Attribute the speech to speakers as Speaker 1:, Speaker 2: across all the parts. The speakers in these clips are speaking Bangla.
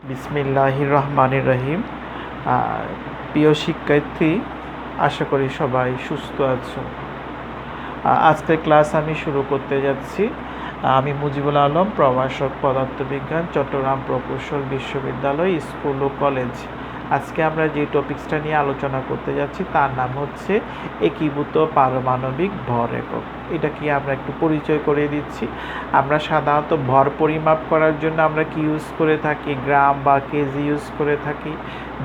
Speaker 1: বিসমিল্লাহির রহমানির রহিম। প্রিয় শিক্ষার্থী, আশা করি সবাই সুস্থ আছো। আজকের ক্লাস আমি শুরু করতে যাচ্ছি। আমি মুজিবুল আলম, প্রভাষক পদার্থবিজ্ঞান, চট্টগ্রাম প্রকৌশল বিশ্ববিদ্যালয়, স্কুল ও কলেজ। আজকে আমরা যে টপিক্সটা নিয়ে আলোচনা করতে যাচ্ছি তার নাম হচ্ছে একীভূত পারমাণবিক ভর একক। এটা কি আমরা একটু পরিচয় করে দিচ্ছি। আমরা সাধারণত ভর পরিমাপ করার জন্য আমরা কি ইউজ করে থাকি? গ্রাম বা কেজি ইউজ করে থাকি।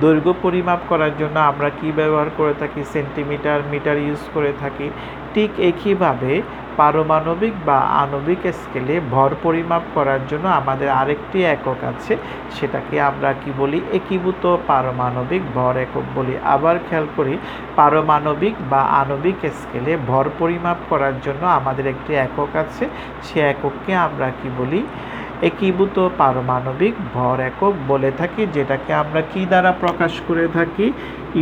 Speaker 1: দৈর্ঘ্য পরিমাপ করার জন্য আমরা কি ব্যবহার করে থাকি? সেন্টিমিটার, মিটার ইউজ করে থাকি। ঠিক একইভাবে পারমাণবিক বা আণবিক স্কেলে ভর পরিমাপ করার জন্য আমাদের আরেকটি একক আছে, সেটাকে আমরা কি বলি? একীভূত পারমাণবিক ভর একক বলি। আবার খেয়াল করি, পারমাণবিক বা আণবিক স্কেলে ভর পরিমাপ করার জন্য আমাদের একটি একক আছে, সে একককে আমরা কি বলি? একীভূত পারমাণবিক ভর একক বলে থাকি, যেটাকে আমরা কি দ্বারা প্রকাশ করে থাকি?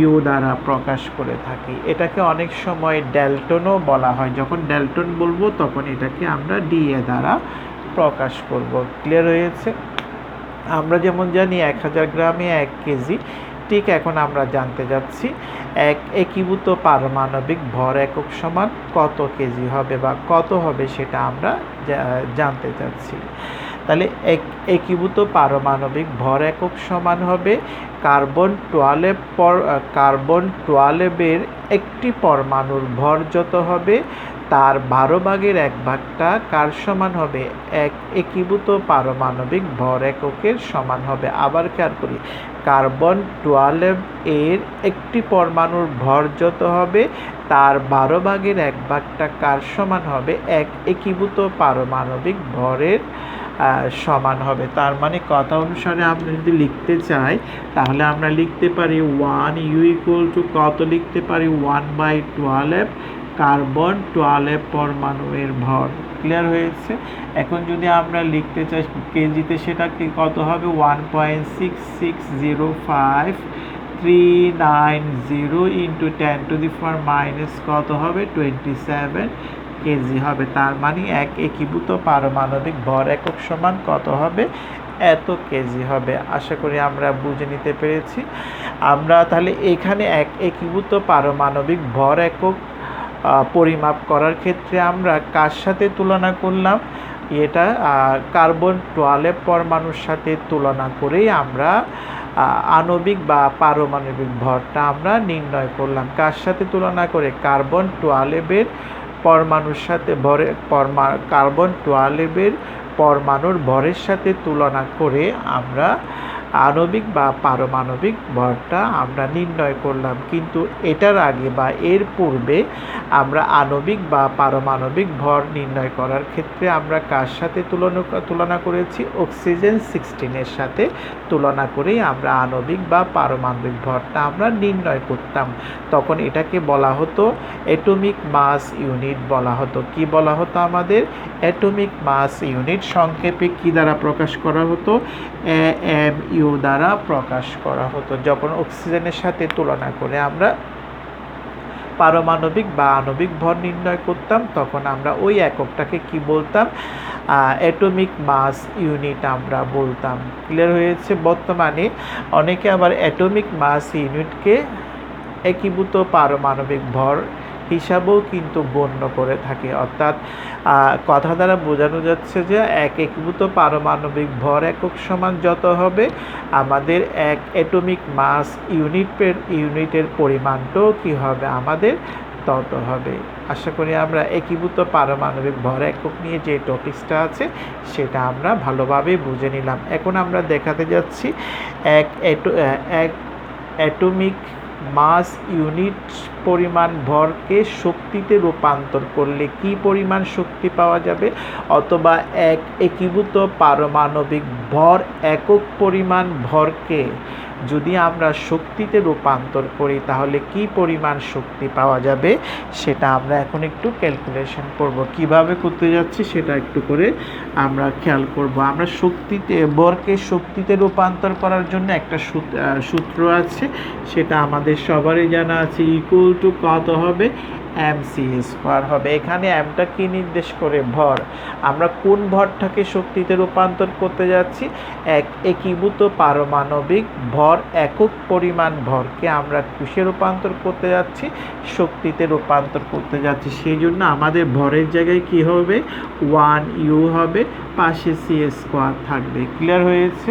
Speaker 1: ইউ দ্বারা প্রকাশ করে থাকি। এটাকে অনেক সময় ড্যালটনও বলা হয়। যখন ড্যালটন বলবো তখন এটাকে আমরা ডিএ দ্বারা প্রকাশ করব। ক্লিয়ার হয়েছে? আমরা যেমন জানি 1000 গ্রামে 1 কেজি, ঠিক এখন আমরা জানতে যাচ্ছি একীভূত পারমাণবিক ভর একক সমান কত কেজি হবে বা কত হবে, সেটা আমরা জানতে চাচ্ছি। তাহলে একীভূত পারমাণবিক ভর একক সমান হবে কার্বন 12 একটি পরমাণুর ভর যত হবে তার 12/1 কার সমান হবে? একীভূত পারমাণবিক ভর এককের সমান হবে। আবার খেয়াল করি, কার্বন 12 এর একটি পরমাণুর ভর যত হবে তার 12/1 কার সমান হবে? একীভূত পারমাণবিক ভরের সমান হবে। তার মানে কথা অনুসারে আমরা যদি লিখতে চাই তাহলে আমরা লিখতে পারি 1 ইউ ইকুয়াল টু কত? লিখতে পারি 1/12 কার্বন 12 পরমাণুর ভর। ক্লিয়ার হয়েছে? এখন যদি আমরা লিখতে চাই কেজিতে, সেটা কি কত হবে? 1.6605390 ইন্টু 10⁻⁻, কত হবে? 27 কেজি হবে। তার মানে একীভূত পারমাণবিক ভর একক সমান কত হবে? এত কেজি হবে। আশা করি আমরা বুঝে নিতে পেরেছি। আমরা তাহলে এখানে একীভূত পারমাণবিক ভর একক পরিমাপ করার ক্ষেত্রে আমরা কার সাথে তুলনা করলাম? এটা কার্বন 12 পরমাণুর সাথে তুলনা করেই আমরা আণবিক বা পারমাণবিক ভরটা আমরা নির্ণয় করলাম। কার সাথে তুলনা করে? কার্বন 12 পরমাণুর সাথে কার্বন 12 পরমাণুর ভরের সাথে তুলনা করে আমরা আণবিক বা পারমাণবিক ভরটা আমরা নির্ণয় করলাম। কিন্তু এটার আগে বা এর পূর্বে আমরা আণবিক বা পারমাণবিক ভর নির্ণয় করার ক্ষেত্রে আমরা কার সাথে তুলনা করেছি? অক্সিজেন 16 সাথে তুলনা করেই আমরা আণবিক বা পারমাণবিক ভরটা আমরা নির্ণয় করতাম। তখন এটাকে বলা হতো অ্যাটমিক মাস ইউনিট বলা হতো। কি বলা হতো আমাদের? Atomic mass unit. সংক্ষেপে কি দ্বারা প্রকাশ করা হতো? AMU দ্বারা প্রকাশ করা হতো। যখন অক্সিজেনের সাথে তুলনা করে আমরা পারমাণবিক বা আণবিক ভর নির্ণয় করতাম, তখন আমরা ওই এককটাকে কি বলতাম? অ্যাটমিক মাস ইউনিট আমরা বলতাম। ক্লিয়ার হয়েছে? বর্তমানে অনেকে আবার অ্যাটমিক মাস ইউনিটকে একীভূত পারমাণবিক ভর হিসাবেও কিন্তু গণ্য করে থাকে। অর্থাৎ কথা দ্বারা বোঝানো যাচ্ছে যে একীভূত পারমাণবিক ভর একক সমান যত হবে আমাদের এক অ্যাটমিক মাস ইউনিটের পরিমাণটাও কি হবে? আমাদের তত হবে। আশা করি আমরা একীভূত পারমাণবিক ভর একক নিয়ে যে টপিকসটা আছে সেটা আমরা ভালোভাবে বুঝে নিলাম। এখন আমরা দেখাতে যাচ্ছি এক অ্যাটমিক মাস ইউনিট পরিমাণ ভরকে শক্তিতে রূপান্তর করলে কি পরিমাণ শক্তি পাওয়া যাবে, অথবা একীভূত পারমাণবিক ভর একক পরিমাণ ভরকে যদি আমরা শক্তিতে রূপান্তর করি তাহলে কি পরিমাণ শক্তি পাওয়া যাবে, সেটা আমরা এখন একটু ক্যালকুলেশন করব। কিভাবে করতে যাচ্ছি সেটা একটু করে আমরা খেয়াল করব। আমরা ভরকে শক্তিতে রূপান্তর করার জন্য একটা সূত্র আছে, সেটা আমাদের সবারই জানা আছে। ইকুয়াল টু কত হবে? mc² হবে। এখানে mটা কি নির্দেশ করে? ভর। আমরা কোন ভরটাকে শক্তিতে রূপান্তর করতে যাচ্ছি? একীভূত পারমাণবিক ভর, একক পরিমাণ ভরকে আমরা কিসে রূপান্তর করতে যাচ্ছি? শক্তিতে রূপান্তর করতে যাচ্ছি। সেই জন্য আমাদের ভরের জায়গায় কি হবে? 1u হবে, পাশে c² থাকবে। ক্লিয়ার হয়েছে?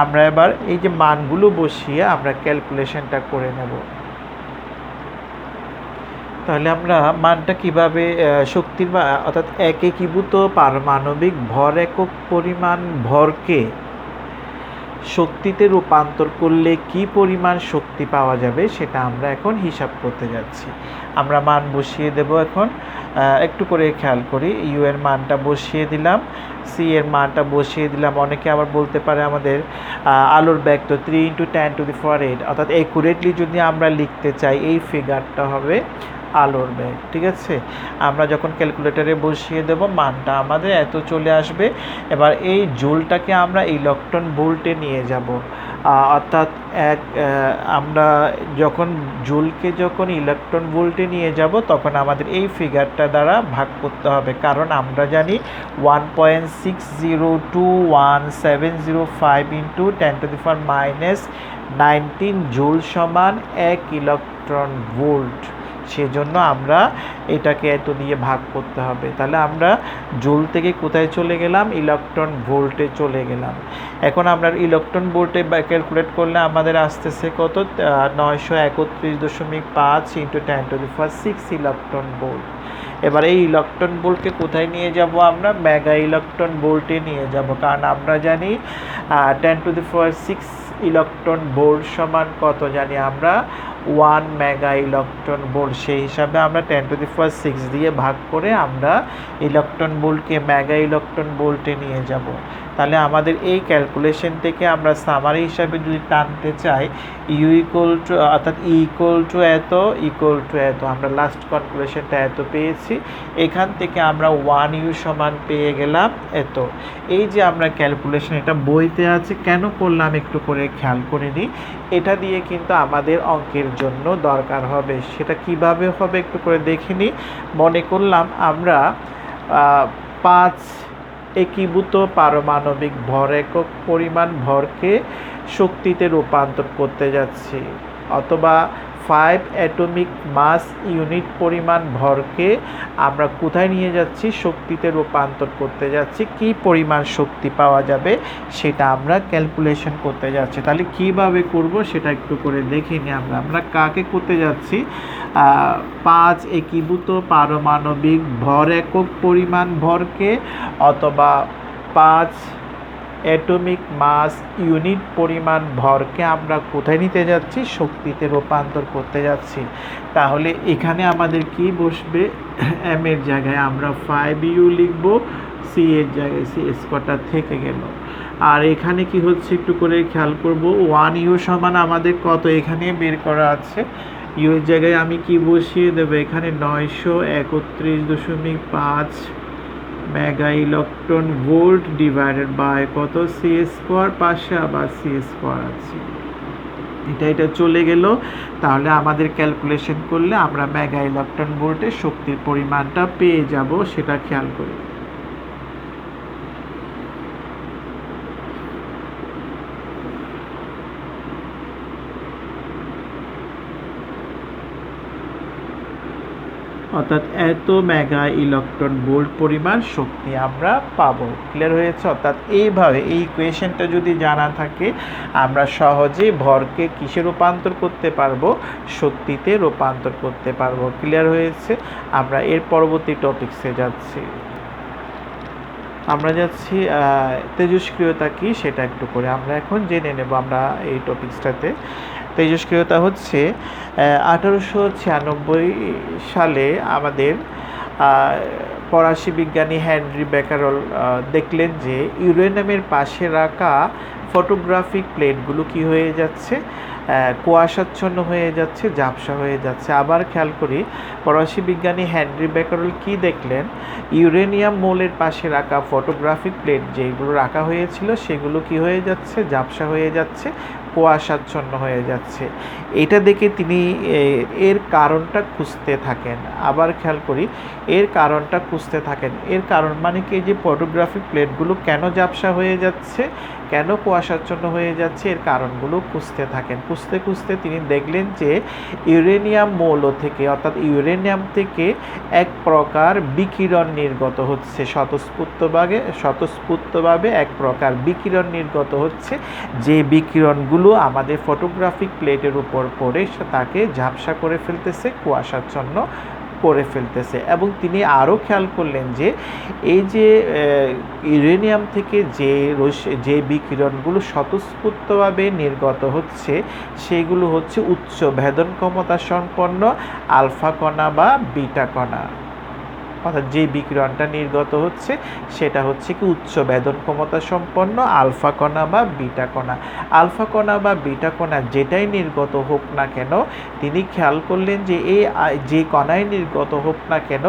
Speaker 1: আমরা এবার এই যে মানগুলো বসিয়ে আমরা ক্যালকুলেশনটা করে নেব। তাহলে আমরা মানটা কিভাবে শক্তির অর্থাৎ একীভূত পারমাণবিক ভর, একক পরিমাণ ভরকে শক্তিতে রূপান্তর করলে কি পরিমাণ শক্তি পাওয়া যাবে সেটা আমরা এখন হিসাব করতে যাচ্ছি। আমরা মান বসিয়ে দেব। এখন একটু করে খেয়াল করি, ইউ এর মানটা বসিয়ে দিলাম, সি এর মানটা বসিয়ে দিলাম। অনেকে আবার বলতে পারে আমাদের আলোর ব্যাগ তো 3 × 10⁸, অর্থাৎ একুরেটলি যদি আমরা লিখতে চাই এই ফিগারটা হবে আলোর ব্যাগ। ঠিক আছে, আমরা যখন ক্যালকুলেটরে বসিয়ে দেব মানটা আমাদের এত চলে আসবে। এবার এই জুলটাকে আমরা ইলেকট্রন ভোল্টে নিয়ে যাব, অর্থাৎ আমরা যখন জুলকে যখন ইলেকট্রন ভোল্টে নিয়ে যাব তখন আমাদের এই ফিগারটা দ্বারা ভাগ করতে হবে, কারণ আমরা জানি 1.602175 × 10⁻⁹ জুল সমান 1 ইলেকট্রন ভোল্ট। সেজন্য আমরা এটাকে এত দিয়ে ভাগ করতে হবে। তাহলে আমরা জুল থেকে কোথায় চলে গেলাম? ইলেকট্রন ভোল্টে চলে গেলাম। এখন আমরা ইলেকট্রন ভোল্টে ক্যালকুলেট করলে আমাদের আসতেছে কত? 931.5 × 10⁶ ইলেকট্রন ভোল্ট। এবার এই ইলেকট্রন ভোল্টকে কোথায় নিয়ে যাব? আমরা মেগা ইলেকট্রন ভোল্টে নিয়ে যাব, কারণ আমরা জানি 10⁶ ইলেকট্রন ভোল্ট সমান কত জানি আমরা? 1 মেগা ইলেকট্রন ভোল্ট। সেই হিসাবে আমরা 10⁶ দিয়ে ভাগ করে আমরা ইলেকট্রন ভোল্টকে মেগা ইলেকট্রন ভোল্টে নিয়ে যাব। তাহলে আমাদের এই ক্যালকুলেশন থেকে আমরা সামারি হিসাবে যদি টানতে চাই, অর্থাৎ এত এত, আমরা লাস্ট ক্যালকুলেশনটা এত পেয়েছি। এখান থেকে আমরা 1u সমান পেয়ে গেলাম এত। এই যে আমরা ক্যালকুলেশন, এটা বইতে আছে, কেন করলাম একটু করে খেয়াল করে নিই। এটা দিয়ে কিন্তু আমাদের অঙ্কের জন্য দরকার হবে। সেটা কিভাবে হবে একটু করে দেখে নিই। মনে করলাম আমরা 5 একীভূত পারমাণবিক ভর, একক পরিমাণ ভরকে শক্তিতে রূপান্তর করতে যাচ্ছি, অথবা 5 অ্যাটমিক মাস ইউনিট পরিমাণ ভরকে আমরা কোথায় নিয়ে যাচ্ছি? শক্তিতে রূপান্তর করতে যাচ্ছি। কি পরিমাণ শক্তি পাওয়া যাবে সেটা আমরা ক্যালকুলেশন করতে যাচ্ছি। তাহলে কিভাবে করব সেটা একটু করে দেখে নিই। আমরা কাকে করতে যাচ্ছি? 5 একীভূত পারমাণবিক ভর, একক পরিমাণ ভরকে, অথবা 5 অ্যাটমিক মাস ইউনিট পরিমাণ ভরকে আমরা কোথায় নিতে যাচ্ছি? শক্তিতে রূপান্তর করতে যাচ্ছি। তাহলে এখানে আমাদের কি বসবে? এম এর জায়গায় আমরা 5u লিখব, সি এর জায়গায় c² থেকে গেল। আর এখানে কি হচ্ছে একটু করে খেয়াল করব, 1u সমান আমাদের কত এখানে বের করা আছে। ইউ এর জায়গায় আমি কি বসিয়ে দেবো? এখানে 931.5 mega electron volt divided by কত? c², পাশে আবার c² আছে, এটা চলে গেল। তাহলে আমাদের ক্যালকুলেশন করলে আমরা মেগা ইলেকট্রন ভোল্টে শক্তির পরিমাণটা পেয়ে যাব, সেটা খেয়াল করি। অর্থাৎ এত মেগা ইলেকট্রন ভোল্ট পরিমাণ শক্তি আমরা পাবো। ক্লিয়ার হয়েছে? অর্থাৎ এইভাবে এই ইকুয়েশনটা যদি জানা থাকে আমরা সহজেই ভরকে কিসে রূপান্তর করতে পারবো? শক্তিতে রূপান্তর করতে পারবো। ক্লিয়ার হয়েছে? আমরা এর পরবর্তী টপিকসে যাচ্ছি। আমরা যাচ্ছি তেজস্ক্রিয়তা কি সেটা একটু করে আমরা এখন জেনে নেব। আমরা এই টপিকসটাতে তেজস্ক্রিয়তা হচ্ছে 1896 সালে আমাদের ফরাসি বিজ্ঞানী হেনরি বেকারেল দেখলেন যে ইউরেনিয়ামের পাশে রাখা ফটোগ্রাফিক প্লেটগুলো কি হয়ে যাচ্ছে? কুয়াশাচ্ছন্ন হয়ে যাচ্ছে, ঝাপসা হয়ে যাচ্ছে। আবার খেয়াল করি, ফরাসি বিজ্ঞানী হেনরি বেকারেল কি দেখলেন? ইউরেনিয়াম মৌলের পাশে রাখা ফটোগ্রাফিক প্লেট যেগুলো রাখা হয়েছিল সেগুলো কি হয়ে যাচ্ছে? ঝাপসা হয়ে যাচ্ছে, কুয়াশাচ্ছন্ন হয়ে যাচ্ছে। এটা দেখে তিনি এর কারণটা খুঁজতে থাকেন। আবার খেয়াল করি, এর কারণটা খুঁজতে থাকেন। এর কারণ মানে কি, যে ফটোগ্রাফিক প্লেটগুলো কেন ঝাপসা হয়ে যাচ্ছে, কেন কুয়াশাচ্ছন্ন হয়ে যাচ্ছে, এর কারণগুলো খুঁজতে থাকেন। খুঁজতে খুঁজতে তিনি দেখলেন যে ইউরেনিয়াম মৌল থেকে, অর্থাৎ ইউরেনিয়াম থেকে এক প্রকার বিকিরণ নির্গত হচ্ছে, স্বতঃস্ফূর্তভাবে এক প্রকার বিকিরণ নির্গত হচ্ছে, যে বিকিরণগুলো আমাদের ফটোগ্রাফিক প্লেটের উপর পড়ে তাকে ঝাপসা করে ফেলতেছে, কুয়াশাচ্ছন্ন করে ফেলতেছে। এবং তিনি আরও খেয়াল করলেন যে এই যে ইউরেনিয়াম থেকে যে বিকিরণগুলো স্বতঃস্ফূর্তভাবে নির্গত হচ্ছে, সেগুলো হচ্ছে উচ্চ ভেদন ক্ষমতা সম্পন্ন আলফা কণা বা বিটা কণা। অর্থাৎ যে বিকিরণটা নির্গত হচ্ছে সেটা হচ্ছে কি উচ্চ বেদন ক্ষমতা সম্পন্ন আলফা কণা বা বিটা কণা। আলফা কণা বা বিটা কণা যেটাই নির্গত হোক না কেন, তিনি খেয়াল করলেন যে যে কণাই নির্গত হোক না কেন,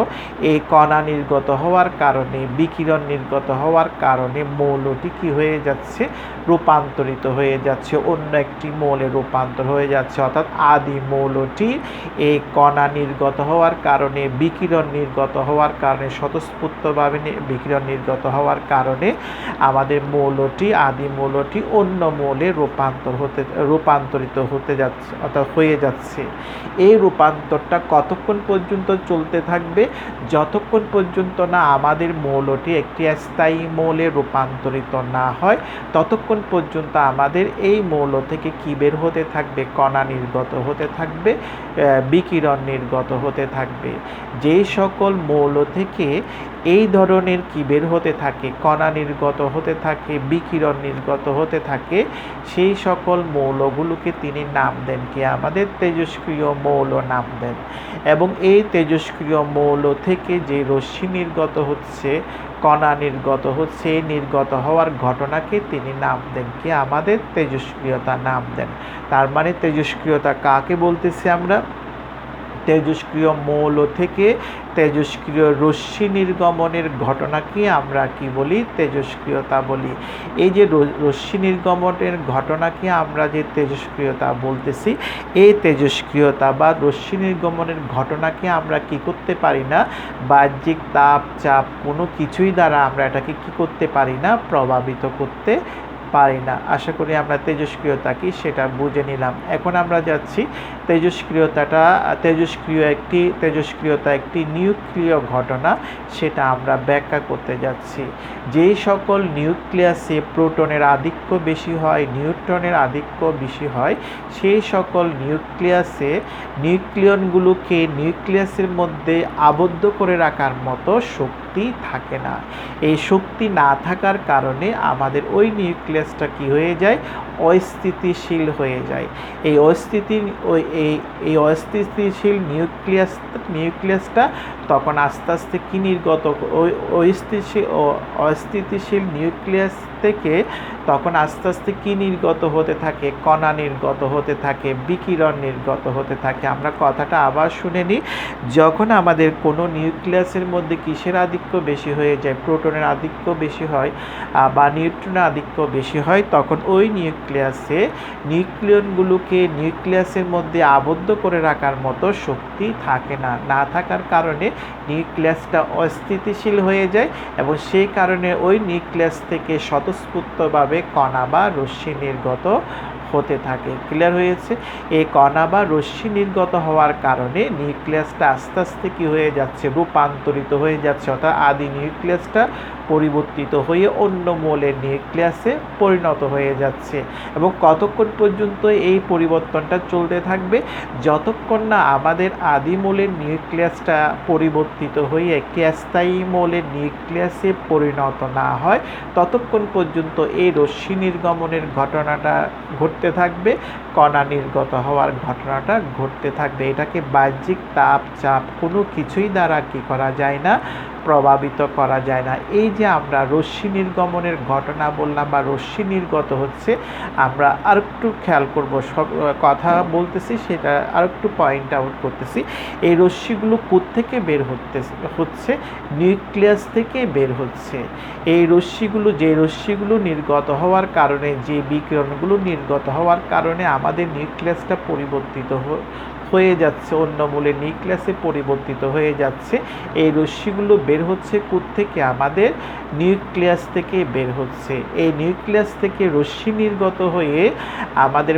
Speaker 1: এই কণা নির্গত হওয়ার কারণে, বিকিরণ নির্গত হওয়ার কারণে মৌলটি কি হয়ে যাচ্ছে, রূপান্তরিত হয়ে যাচ্ছে, অন্য একটি মৌলে রূপান্তর হয়ে যাচ্ছে। অর্থাৎ আদি মৌলটি এই কণা নির্গত হওয়ার কারণে, বিকিরণ নির্গত হওয়ার কারণে, স্বতঃস্ফূর্তভাবে বিকিরণ নির্গত হওয়ার কারণে আমাদের মৌলটি, আদি মৌলটি অন্য মৌলে রূপান্তরিত হতে যাচ্ছে, অর্থাৎ হয়ে যাচ্ছে। এই রূপান্তরটা কতক্ষণ পর্যন্ত চলতে থাকবে? যতক্ষণ পর্যন্ত না আমাদের মৌলটি একটি স্থায়ী মৌলে রূপান্তরিত না হয়, ততক্ষণ পর্যন্ত আমাদের এই মৌল থেকে কি বের হতে থাকবে? কণা নির্গত হতে থাকবে, বিকিরণ নির্গত হতে থাকবে। যেই সকল মৌল থেকে এই ধরনের কি বের হতে থাকে, কণা নির্গত হতে থাকে, বিকিরণ নির্গত হতে থাকে, সেই সকল মৌলগুলোকে তিনি নাম দেন কি? আমাদের তেজস্ক্রিয় মৌল নাম দেন। এবং এই তেজস্ক্রিয় মৌল থেকে যে রশ্মি নির্গত হচ্ছে, কণা নির্গত হচ্ছে, এই নির্গত হওয়ার ঘটনাকে তিনি নাম দেন কি? আমাদের তেজস্ক্রিয়তা নাম দেন। তার মানে তেজস্ক্রিয়তা কাকে বলতেছি আমরা? তেজস্ক্রিয় মৌল থেকে তেজস্ক্রিয় রশ্মি নির্গমনের ঘটনাকে আমরা কি বলি? তেজস্ক্রিয়তা বলি। এই যে রশ্মি নির্গমনের ঘটনাকে আমরা যে তেজস্ক্রিয়তা বলতেছি, এই তেজস্ক্রিয়তা বা রশ্মি নির্গমনের ঘটনাকে আমরা কি করতে পারি না? বাহ্যিক তাপ, চাপ কোনো কিছুই দ্বারা আমরা এটাকে কি করতে পারি না? প্রভাবিত করতে পারি না। আশা করি আমরা তেজস্ক্রিয়তা কি সেটা বুঝে নিলাম। এখন আমরা যাচ্ছি তেজস্ক্রিয়তা একটি নিউক্লিয় ঘটনা, সেটা আমরা ব্যাখ্যা করতে যাচ্ছি। যেই সকল নিউক্লিয়াসে প্রোটনের আধিক্য বেশি হয়, নিউট্রনের আধিক্য বেশি হয়, সেই সকল নিউক্লিয়াসে নিউক্লিয়নগুলোকে নিউক্লিয়াসের মধ্যে আবদ্ধ করে রাখার মতো শক্তি থাকে না। এই শক্তি না থাকার কারণে আমাদের ওই নিউক্লিয়াসটা কি হয়ে যায়? অস্থিতিশীল হয়ে যায়। এই অস্থিতিশীল নিউক্লিয়াসটা তখন আস্তে আস্তে কি নির্গত, অস্থিতিশীল নিউক্লিয়াস থেকে তখন আস্তে আস্তে কি নির্গত হতে থাকে? কণা নির্গত হতে থাকে, বিকিরণ নির্গত হতে থাকে। আমরা কথাটা আবার শুনে নিই। যখন আমাদের কোনো নিউক্লিয়াসের মধ্যে কিসের আধিক্য বেশি হয়ে যায়, প্রোটনের আধিক্য বেশি হয় বা নিউট্রনের আধিক্য বেশি হয়, তখন ওই নিউক্লিয়াসে নিউক্লিয়নগুলোকে নিউক্লিয়াসের মধ্যে আবদ্ধ করে রাখার মতো শক্তি থাকে না। না থাকার কারণে নিউক্লিয়াসটা অস্থিতিশীল হয়ে যায় এবং সেই কারণে ওই নিউক্লিয়াস থেকে স্বতঃস্ফূর্তভাবে কণা বা রশ্মি নির্গত হতে থাকে। ক্লিয়ার হয়েছে? এই কণা বা রশ্মি নির্গত হওয়ার কারণে নিউক্লিয়াসটা আস্তে আস্তে কি হয়ে যাচ্ছে? রূপান্তরিত হয়ে যাচ্ছে। অর্থাৎ আদি নিউক্লিয়াসটা পরিবর্তিত হয়ে অন্য মৌলের নিউক্লিয়াসে পরিণত হয়ে যাচ্ছে। এবং কতক্ষণ পর্যন্ত এই পরিবর্তনটা চলতে থাকবে? যতক্ষণ না আমাদের আদি মৌলের নিউক্লিয়াসটা পরিবর্তিত হয়ে একটি স্থায়ী মৌলের নিউক্লিয়াসে পরিণত না হয়, ততক্ষণ পর্যন্ত এই রশ্মি নির্গমনের ঘটনাটা ঘটতে থাকবে, কণা নির্গত হওয়ার ঘটনাটা ঘটতে থাকবে। এটাকে বাহ্যিক তাপ, চাপ কোনো কিছুই দ্বারা কি করা যায় না? প্রভাবিত করা যায় না। এই যে আমরা রশ্মি নির্গমনের ঘটনা বললাম বা রশ্মি নির্গত হচ্ছে, আমরা আরেকটু খেয়াল করব, সব কথা বলতেছি সেটা আরেকটু পয়েন্ট আউট করতেছি। এই রশ্মিগুলো কোত্থেকে বের হচ্ছে নিউক্লিয়াস থেকে বের হচ্ছে। এই রশ্মিগুলো নির্গত হওয়ার কারণে, যে বিকিরণগুলো নির্গত হওয়ার কারণে আমাদের নিউক্লিয়াসটা পরিবর্তিত হয়ে যাচ্ছে, অন্য মূলের নিউক্লিয়াসে পরিবর্তিত হয়ে যাচ্ছে। এই রশ্মিগুলো বের হচ্ছে কোত্থেকে? আমাদের নিউক্লিয়াস থেকে বের হচ্ছে। এই নিউক্লিয়াস থেকে রশ্মি নির্গত হয়ে আমাদের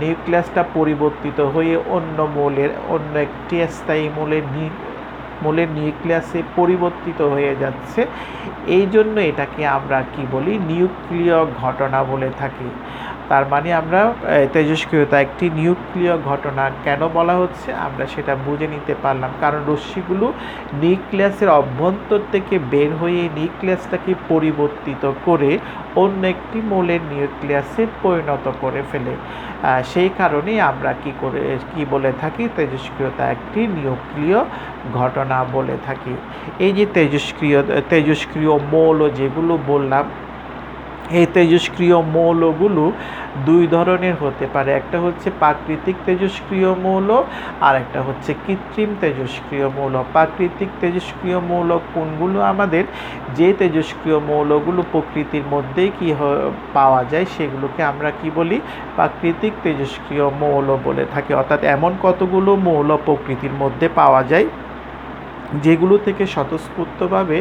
Speaker 1: নিউক্লিয়াসটা পরিবর্তিত হয়ে অন্য একটি স্থায়ী মূলের নিউক্লিয়াসে পরিবর্তিত হয়ে যাচ্ছে। এই জন্য এটাকে আমরা কি বলি? নিউক্লিয় ঘটনা বলে থাকি। তার মানে আমরা তেজস্ক্রিয়তা একটি নিউক্লিয় ঘটনা কেন বলা হচ্ছে আমরা সেটা বুঝে নিতে পারলাম। কারণ রশ্মিগুলো নিউক্লিয়াসের অভ্যন্তর থেকে বের হয়ে নিউক্লিয়াসটাকে পরিবর্তিত করে অন্য একটি মৌলের নিউক্লিয়াসে পরিণত করে ফেলে। সেই কারণেই আমরা কি বলে থাকি? তেজস্ক্রিয়তা একটি নিউক্লিয় ঘটনা বলে থাকি। এই যে তেজস্ক্রিয় মৌল যেগুলো বললাম, এই তেজস্ক্রিয় মৌলগুলো দুই ধরনের হতে পারে। একটা হচ্ছে প্রাকৃতিক তেজস্ক্রিয় মৌল, আর একটা হচ্ছে কৃত্রিম তেজস্ক্রিয় মৌল। প্রাকৃতিক তেজস্ক্রিয় মৌল কোনগুলো? আমাদের যে তেজস্ক্রিয় মৌলগুলো প্রকৃতির মধ্যেই পাওয়া যায় সেগুলোকে আমরা কি বলি? প্রাকৃতিক তেজস্ক্রিয় মৌল বলে থাকি। অর্থাৎ এমন কতগুলো মৌল প্রকৃতির মধ্যে পাওয়া যায় যেগুলো থেকে স্বতঃস্ফূর্তভাবে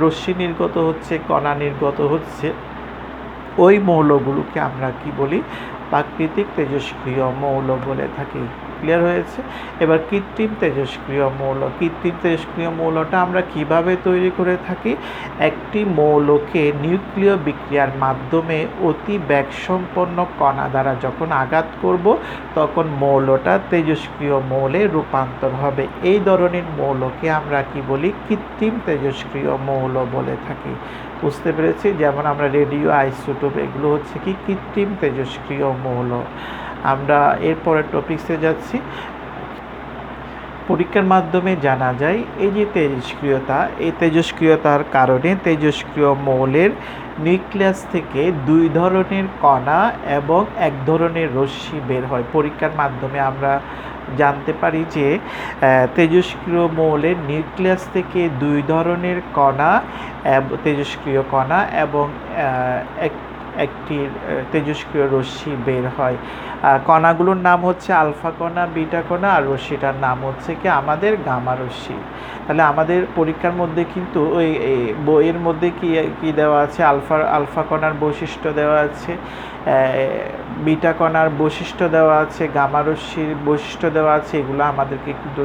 Speaker 1: রশ্মি নির্গত হচ্ছে, কণা নির্গত হচ্ছে, ওই মৌলগুলোকে আমরা কি বলি? প্রাকৃতিক তেজস্ক্রিয় মৌল বলে থাকি। ক্লিয়ার হয়েছে? এবার কৃত্রিম তেজস্ক্রিয় মৌলটা আমরা কিভাবে তৈরি করে থাকি? একটি মৌলকে নিউক্লিয় বিক্রিয়ার মাধ্যমে অতি বেগসম্পন্ন কণা দ্বারা যখন আঘাত করব তখন মৌলটা তেজস্ক্রিয় মৌলে রূপান্তর হবে। এই ধরনের মৌলকে আমরা কি বলি? কৃত্রিম তেজস্ক্রিয় মৌল বলে থাকি। বুঝতে পেরেছি? যেমন আমরা রেডিও আইসোটোপ, এগুলো হচ্ছে কি? কৃত্রিম তেজস্ক্রিয় মৌল। আমরা এরপরের টপিক্সে যাচ্ছি। পরীক্ষার মাধ্যমে জানা যায় এই যে এই তেজস্ক্রিয়তার কারণে তেজস্ক্রিয় মৌলের নিউক্লিয়াস থেকে দুই ধরনের কণা এবং এক ধরনের রশ্মি বের হয়। পরীক্ষার মাধ্যমে আমরা জানতে পারি যে তেজস্ক্রিয় মৌলের নিউক্লিয়াস থেকে দুই ধরনের তেজস্ক্রিয় কণা এবং একটি তেজস্ক্রিয় রশ্মি বের হয়। কণাগুলোর নাম হচ্ছে আলফা কণা, বিটা কণা, আর রশ্মিটার নাম হচ্ছে কি? আমাদের গামা রশ্মি। তাহলে আমাদের পরীক্ষার মধ্যে কিন্তু ওই বইয়ের মধ্যে কি দেওয়া আছে? আলফা কণার বৈশিষ্ট্য দেওয়া আছে, বিটা কণার বৈশিষ্ট্য দেওয়া আছে, গামা রশ্মির বৈশিষ্ট্য দেওয়া আছে। এগুলো আমাদেরকে কিন্তু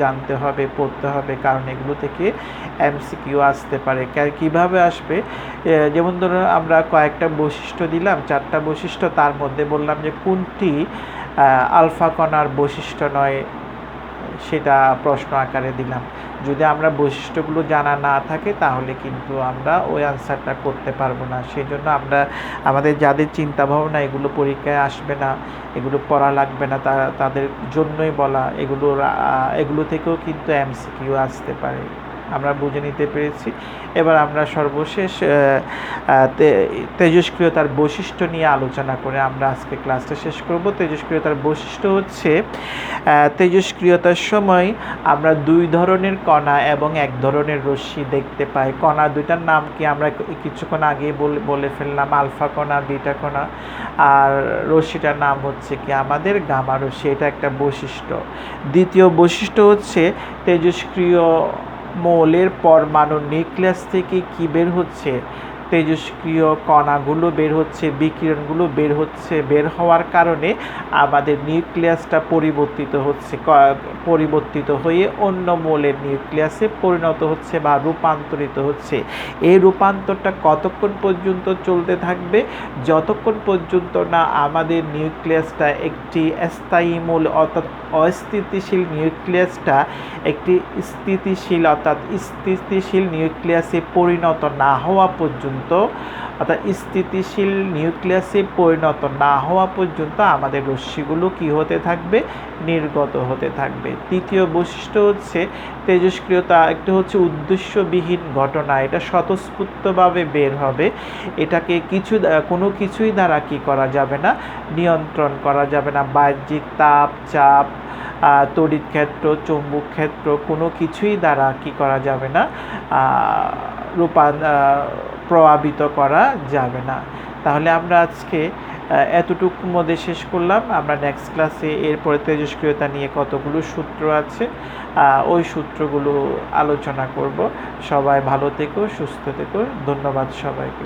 Speaker 1: জানতে হবে, পড়তে হবে, কারণ এগুলো থেকে এমসিকিউ আসতে পারে। কিভাবে আসবে? যেমন ধরুন আমরা কয়েকটা বৈশিষ্ট্য দিলাম, 4টা বৈশিষ্ট্য, তার মধ্যে বললাম যে কোনটি আলফা কণার বৈশিষ্ট্য নয়, সেটা প্রশ্ন আকারে দিলাম। যদি আমরা বৈশিষ্ট্যগুলো জানা না থাকে তাহলে কিন্তু আমরা ওই আনসারটা করতে পারবো না। সেই জন্য আমাদের যাদের চিন্তা ভাবনা এগুলো পরীক্ষায় আসবে না, এগুলো পড়া লাগবে না, তাদের জন্যই বলা। এগুলো থেকেও কিন্তু এমসিকিউ আসতে পারে। আমরা বুঝে নিতে পেরেছি। এবার আমরা সর্বশেষ তেজস্ক্রিয়তার বৈশিষ্ট্য নিয়ে আলোচনা করে আমরা আজকে ক্লাসটা শেষ করব। তেজস্ক্রিয়তার বৈশিষ্ট্য হচ্ছে তেজস্ক্রিয়তার সময় আমরা দুই ধরনের কণা এবং এক ধরনের রশ্মি দেখতে পাই। কণা দুইটার নাম কি? আমরা কিছুক্ষণ আগে বলে ফেললাম, আলফা কণা, বিটা কণা, আর রশ্মিটার নাম হচ্ছে কি? আমাদের গামা রশ্মি। এটা একটা বৈশিষ্ট্য। দ্বিতীয় বৈশিষ্ট্য হচ্ছে তেজস্ক্রিয় মৌলের পরমাণু নিউক্লিয়াস থেকে কি বের হচ্ছে? তেজস্ক্রিয় কণাগুলো বের হচ্ছে, বিকিরণগুলো বের হওয়ার কারণে আমাদের নিউক্লিয়াসটা পরিবর্তিত হয়ে অন্য মৌলের নিউক্লিয়াসে পরিণত হচ্ছে বা রূপান্তরিত হচ্ছে। এই রূপান্তরটা কতক্ষণ পর্যন্ত চলতে থাকবে? যতক্ষণ পর্যন্ত না আমাদের নিউক্লিয়াসটা একটি স্থায়ী মৌল অর্থাৎ অস্থিতিশীল নিউক্লিয়াসটা একটি স্থিতিশীল নিউক্লিয়াসে পরিণত না হওয়া পর্যন্ত পর্যন্ত, অর্থাৎ স্থিতিশীল নিউক্লিয়াসে পরিণত না হওয়া পর্যন্ত আমাদের রশ্মিগুলো কী হতে থাকবে, নির্গত হতে থাকবে। তৃতীয় বৈশিষ্ট্য হচ্ছে তেজস্ক্রিয়তা। একটা হচ্ছে উদ্দেশ্যবিহীন ঘটনা, এটা স্বতঃস্ফূর্তভাবে বের হবে, এটাকে কোনো কিছুই দ্বারা কী করা যাবে না, নিয়ন্ত্রণ করা যাবে না। বাহ্যিক তাপ, চাপ, তড়িৎ ক্ষেত্র, চৌম্বক ক্ষেত্র কোনো কিছুই দ্বারা কী করা যাবে না, প্রভাবিত করা যাবে না। তাহলে আমরা আজকে এতটুকু মধ্যে শেষ করলাম। আমরা নেক্সট ক্লাসে এরপরে তেজস্ক্রিয়তা নিয়ে কতগুলো সূত্র আছে ওই সূত্রগুলো আলোচনা করব। সবাই ভালো থেকো, সুস্থ থেকো। ধন্যবাদ সবাইকে।